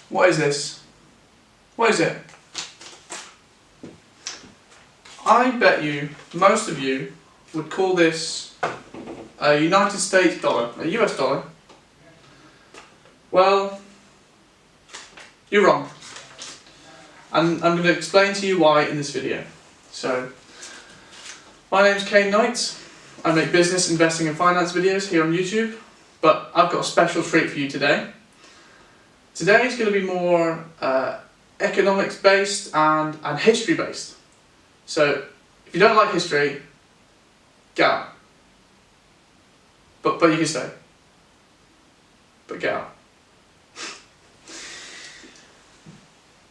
What is this? What is it? I bet you, most of you, would call this a United States dollar, a US dollar. Well, you're wrong. And I'm going to explain to you why in this video. So, my name's Kane Knight. I make business, investing and finance videos here on YouTube, but I've got a special treat for you today. Today is going to be more economics based and history based. So if you don't like history, get out. But you can stay. But get out.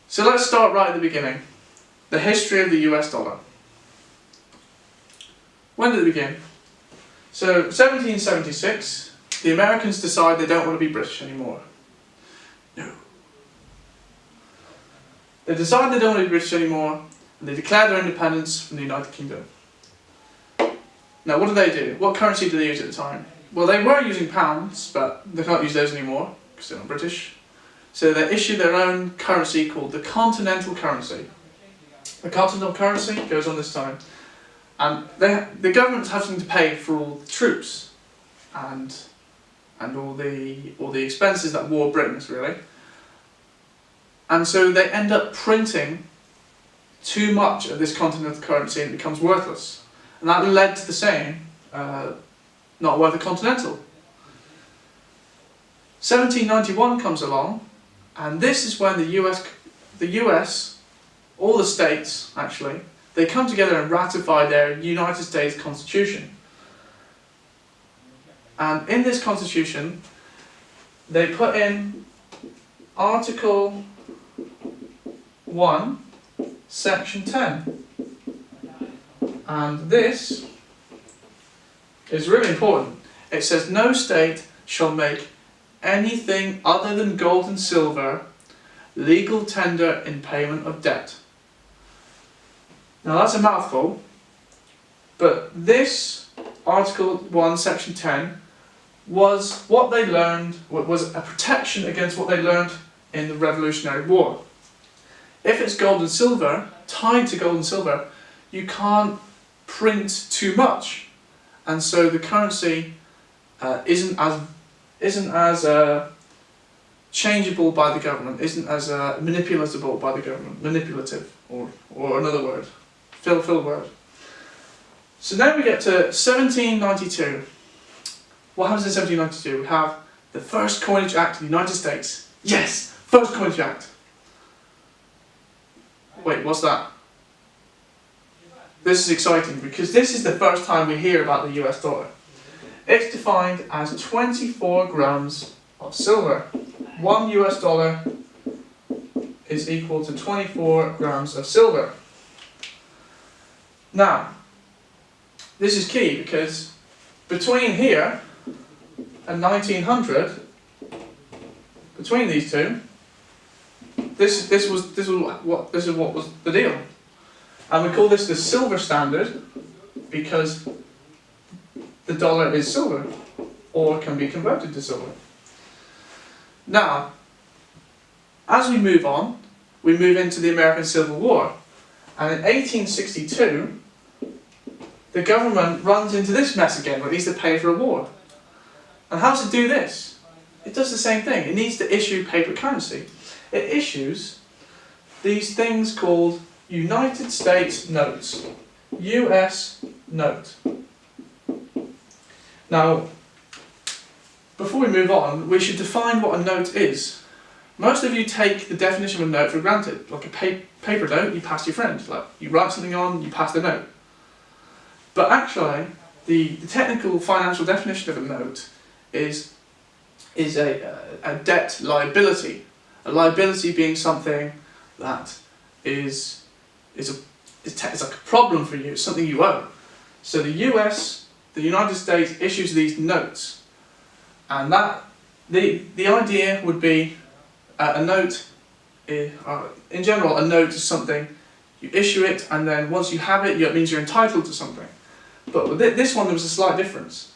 So let's start right at the beginning. The history of the US dollar. When did it begin? So 1776, the Americans decide they don't want to be British anymore. No. They decide they don't want to be British anymore, and they declare their independence from the United Kingdom. Now what do? What currency do they use at the time? Well, they were using pounds, but they can't use those anymore, because they're not British. So they issue their own currency called the Continental Currency. The Continental Currency goes on this time. And the government's having to pay for all the troops and all the expenses that war brings, really. And so they end up printing too much of this continental currency and it becomes worthless. And that led to the saying, not worth a continental. 1791 comes along, and this is when the US, all the states actually, they come together and ratify their United States Constitution. And in this Constitution, they put in Article 1, Section 10. And this is really important. It says, no state shall make anything other than gold and silver legal tender in payment of debt. Now that's a mouthful, but this Article 1, Section 10 was what they learned, was a protection against what they learned in the Revolutionary War. If it's gold and silver, tied to gold and silver, you can't print too much, and so the currency isn't as changeable by the government, isn't as manipulatable by the government, manipulative, or another word. Fill word. So now we get to 1792. What happens in 1792? We have the first Coinage Act of the United States. Yes! First Coinage Act. Wait, what's that? This is exciting because this is the first time we hear about the US dollar. It's defined as 24 grams of silver. 1 US dollar is equal to 24 grams of silver. Now, this is key because between here and 1900, between these two, this is what was the deal, and we call this the silver standard because the dollar is silver, or can be converted to silver. Now, as we move on, we move into the American Civil War, and in 1862. The government runs into this mess again where it needs to pay for a war. And how does it do this? It does the same thing. It needs to issue paper currency. It issues these things called United States notes. US note. Now, before we move on, we should define what a note is. Most of you take the definition of a note for granted. Like a paper note, you pass your friend. Like you write something on, you pass the note. But actually, the technical financial definition of a note is a debt liability. A liability being something that is like a problem for you, it's something you owe. So the United States issues these notes, and that the idea would be a note. In general, a note is something you issue it, and then once you have it, it means you're entitled to something. But with this one, there was a slight difference.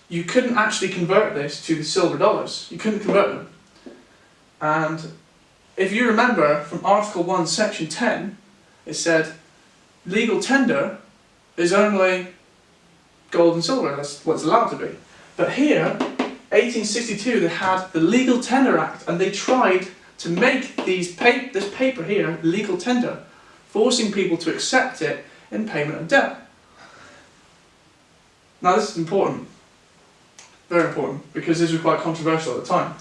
You couldn't actually convert this to the silver dollars. You couldn't convert them. And if you remember from Article 1, Section 10, it said legal tender is only gold and silver, that's what it's allowed to be. But here, 1862, they had the Legal Tender Act, and they tried to make this paper here legal tender, forcing people to accept it in payment of debt. Now this is important, very important, because this was quite controversial at the time.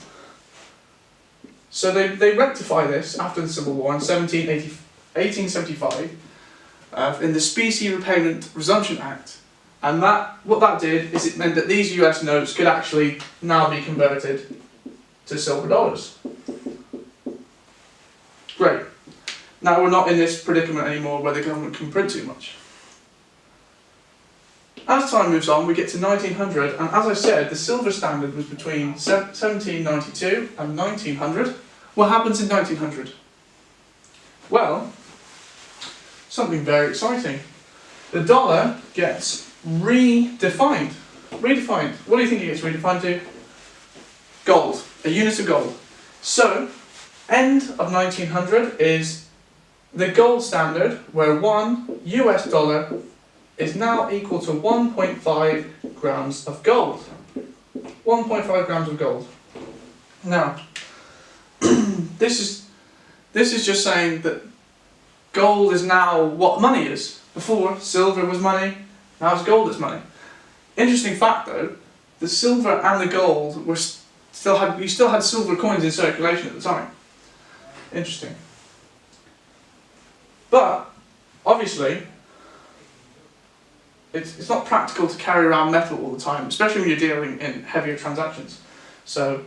So they rectify this after the Civil War in 1875 in the Specie Repayment Resumption Act. And what that did is it meant that these US notes could actually now be converted to silver dollars. Great. Now we're not in this predicament anymore where the government can print too much. As time moves on, we get to 1900, and as I said, the silver standard was between 1792 and 1900. What happens in 1900? Well, something very exciting. The dollar gets redefined. Redefined. What do you think it gets redefined to? Gold. A unit of gold. So, end of 1900 is the gold standard, where $1 US is now equal to 1.5 grams of gold. 1.5 grams of gold. Now, this is just saying that gold is now what money is. Before, silver was money, now it's gold that's money. Interesting fact though, the silver and the gold you still had silver coins in circulation at the time. Interesting. But, obviously, it's not practical to carry around metal all the time, especially when you're dealing in heavier transactions. So,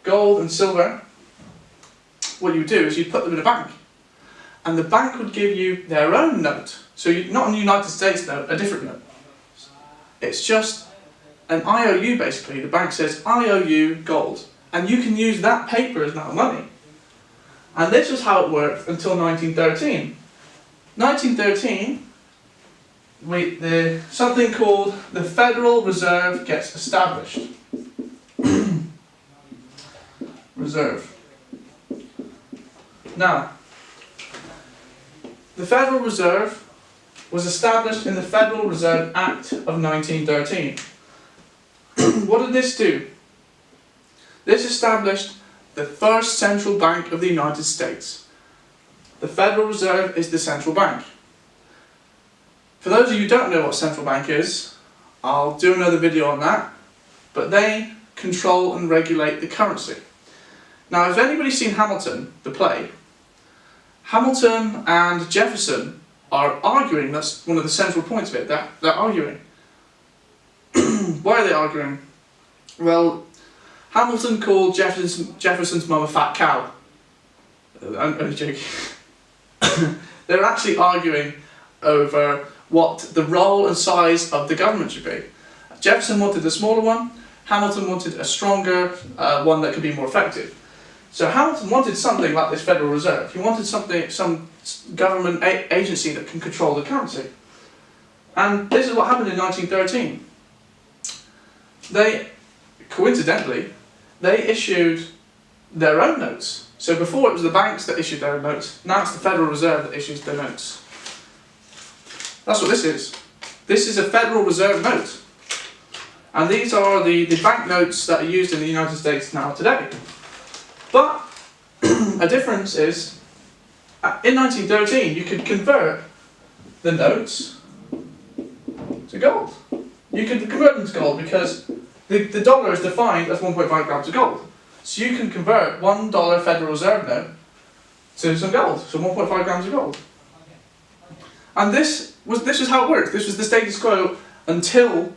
gold and silver, what you do is you put them in a bank. And the bank would give you their own note. So not a United States note, a different note. It's just an IOU basically. The bank says, I owe you gold. And you can use that paper as now money. And this was how it worked until 1913. 1913, something called the Federal Reserve gets established. Reserve. Now, the Federal Reserve was established in the Federal Reserve Act of 1913. What did this do? This established the first central bank of the United States. The Federal Reserve is the central bank. For those of you who don't know what central bank is, I'll do another video on that, but they control and regulate the currency. Now, if anybody's seen Hamilton, the play, Hamilton and Jefferson are arguing. That's one of the central points of it. They're arguing. Why are they arguing? Well, Hamilton called Jefferson's mum a fat cow. I'm only joking. They're actually arguing over what the role and size of the government should be. Jefferson wanted a smaller one. Hamilton wanted a stronger one that could be more effective. So Hamilton wanted something like this Federal Reserve. He wanted some government agency that can control the currency. And this is what happened in 1913. Coincidentally, they issued their own notes. So before it was the banks that issued their own notes, now it's the Federal Reserve that issues their notes. That's what this is. This is a Federal Reserve note. And these are the banknotes that are used in the United States now today. But a difference is, in 1913 you could convert the notes to gold. You could convert them to gold because the dollar is defined as 1.5 grams of gold. So you can convert $1 Federal Reserve note to some gold, so 1.5 grams of gold. And this was how it worked. This was the status quo until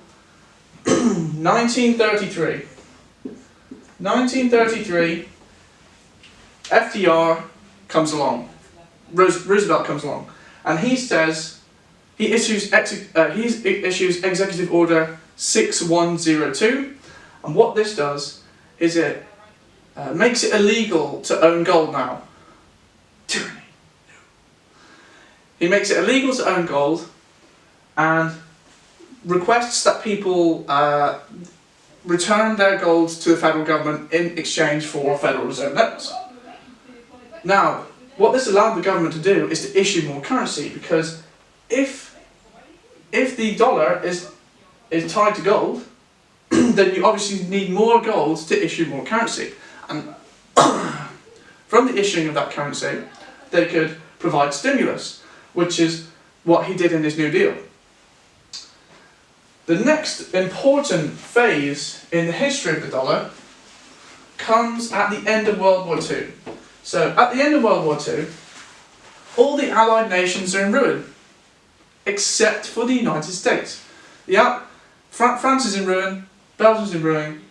1933. 1933, FDR comes along. Roosevelt comes along, and he issues Executive Order 6102, and what this does is it makes it illegal to own gold now. Tyranny. He makes it illegal to own gold, and requests that people return their gold to the federal government in exchange for Federal Reserve notes. Now, what this allowed the government to do is to issue more currency, because if the dollar is tied to gold, then you obviously need more gold to issue more currency. And from the issuing of that currency, they could provide stimulus, which is what he did in his New Deal. The next important phase in the history of the dollar comes at the end of World War II. So, at the end of World War II, all the Allied nations are in ruin, except for the United States. France is in ruin, Belgium's in ruin,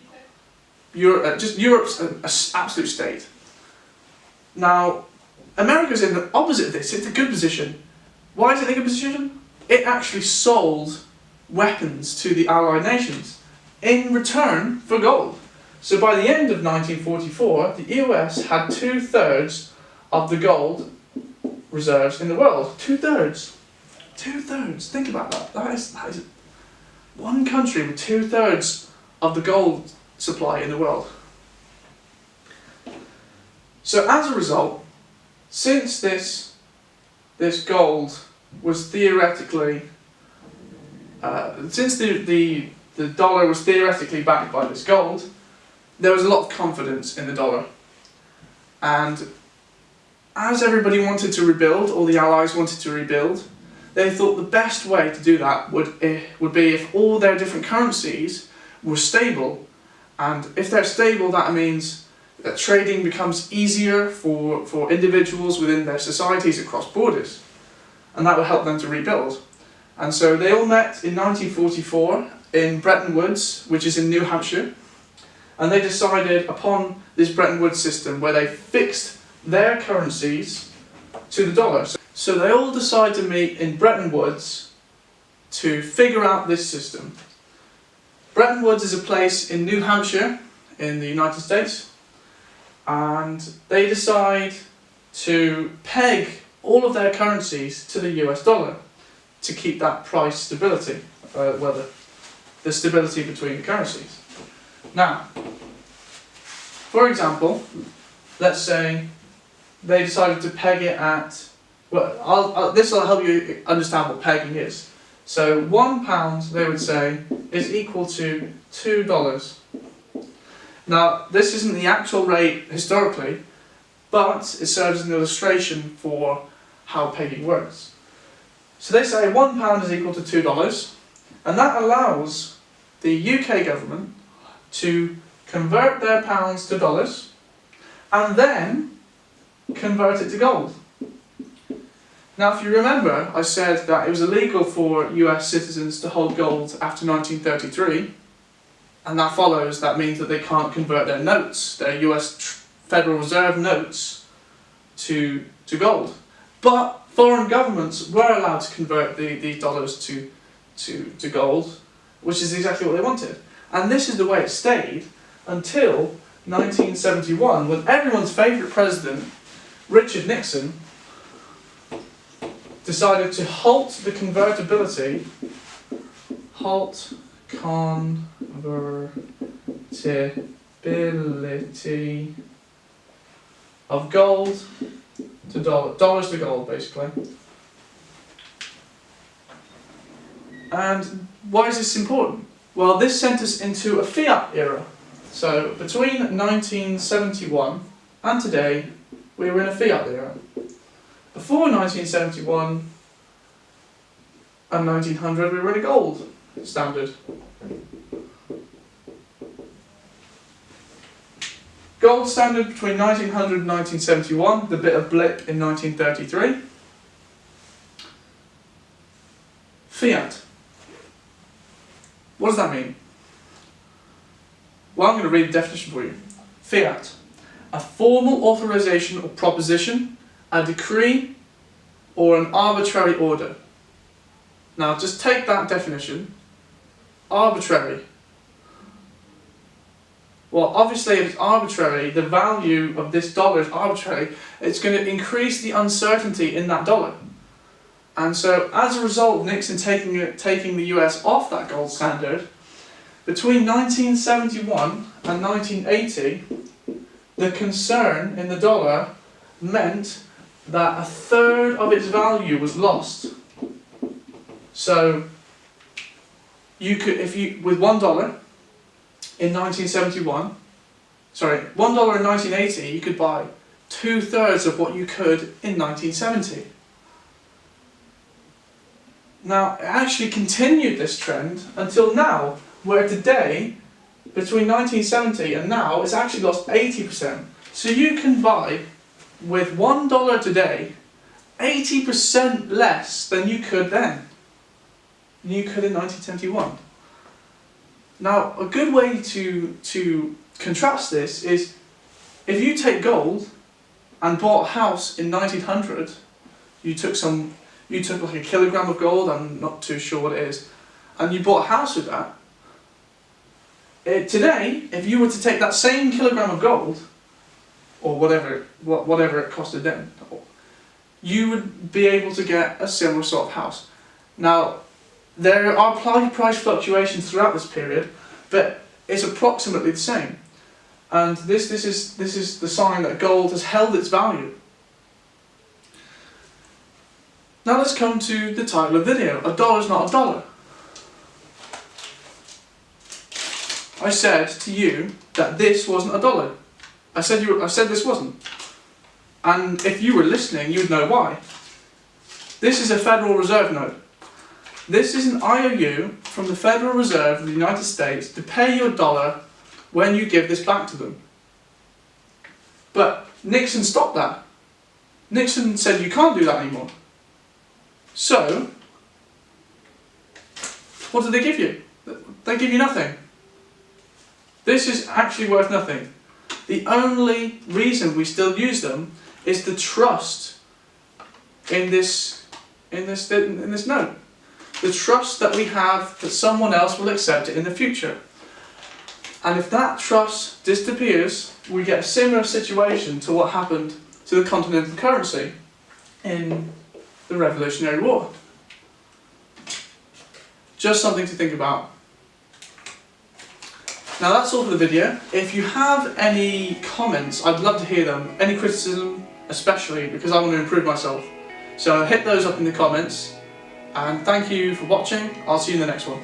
Europe's an absolute state. Now, America's in the opposite of this. It's a good position. Why is it in a good position? It actually sold weapons to the Allied nations in return for gold. So by the end of 1944, the US had 2/3 of the gold reserves in the world. 2/3. 2/3. Think about that. That is one country with 2/3 of the gold supply in the world. So as a result, since this gold was theoretically, since the dollar was theoretically backed by this gold, there was a lot of confidence in the dollar. And as everybody wanted to rebuild, all the allies wanted to rebuild, they thought the best way to do that would be if all their different currencies were stable. And if they're stable, that means that trading becomes easier for individuals within their societies across borders. And that would help them to rebuild. And so they all met in 1944 in Bretton Woods, which is in New Hampshire. And they decided upon this Bretton Woods system where they fixed their currencies to the dollar. So they all decided to meet in Bretton Woods to figure out this system. Bretton Woods is a place in New Hampshire in the United States, and they decide to peg all of their currencies to the US dollar to keep that price stability, the stability between the currencies. Now, for example, let's say they decided to peg it at, well, this will help you understand what pegging is. So £1, they would say, is equal to $2. Now, this isn't the actual rate historically, but it serves as an illustration for how pegging works. So they say £1 is equal to $2, and that allows the UK government to convert their pounds to dollars, and then convert it to gold. Now, if you remember, I said that it was illegal for US citizens to hold gold after 1933, and that means that they can't convert their notes, their US Federal Reserve notes, to gold. But foreign governments were allowed to convert these dollars to gold, which is exactly what they wanted. And this is the way it stayed until 1971, when everyone's favourite president, Richard Nixon, decided to halt the convertibility, of gold to dollars to gold, basically. And why is this important? Well, this sent us into a fiat era. So between 1971 and today, we were in a fiat era. Before 1971 and 1900, we were in a gold standard. Gold standard between 1900 and 1971, the bit of blip in 1933. Fiat. What does that mean? Well, I'm going to read the definition for you. Fiat. A formal authorization or proposition, a decree, or an arbitrary order. Now, just take that definition. Arbitrary. Well, obviously, if it's arbitrary, the value of this dollar is arbitrary. It's going to increase the uncertainty in that dollar. And so, as a result of Nixon taking the US off that gold standard, between 1971 and 1980, the concern in the dollar meant that a third of its value was lost. So you could, with $1 in 1971, sorry, $1 in 1980, you could buy 2/3 of what you could in 1970. Now, it actually continued this trend until now, where today, between 1970 and now, it's actually lost 80%. So you can buy, with $1 today, 80% less than you could then, than you could in 1971. Now, a good way to contrast this is, if you take gold and bought a house in 1900, you took like a kilogram of gold, I'm not too sure what it is, and you bought a house with that. Today, if you were to take that same kilogram of gold, or whatever it costed then, you would be able to get a similar sort of house. Now, there are price fluctuations throughout this period, but it's approximately the same. And this is the sign that gold has held its value. Now let's come to the title of the video. A dollar's not a dollar. I said to you that this wasn't a dollar. I said this wasn't. And if you were listening, you'd know why. This is a Federal Reserve note. This is an IOU from the Federal Reserve of the United States to pay your dollar when you give this back to them. But Nixon stopped that. Nixon said you can't do that anymore. So, what did they give you? They give you nothing. This is actually worth nothing. The only reason we still use them is the trust in this note. The trust that we have that someone else will accept it in the future. And if that trust disappears, we get a similar situation to what happened to the continental currency in the Revolutionary War. Just something to think about. Now that's all for the video. If you have any comments, I'd love to hear them. Any criticism, especially, because I want to improve myself. So hit those up in the comments. And thank you for watching. I'll see you in the next one.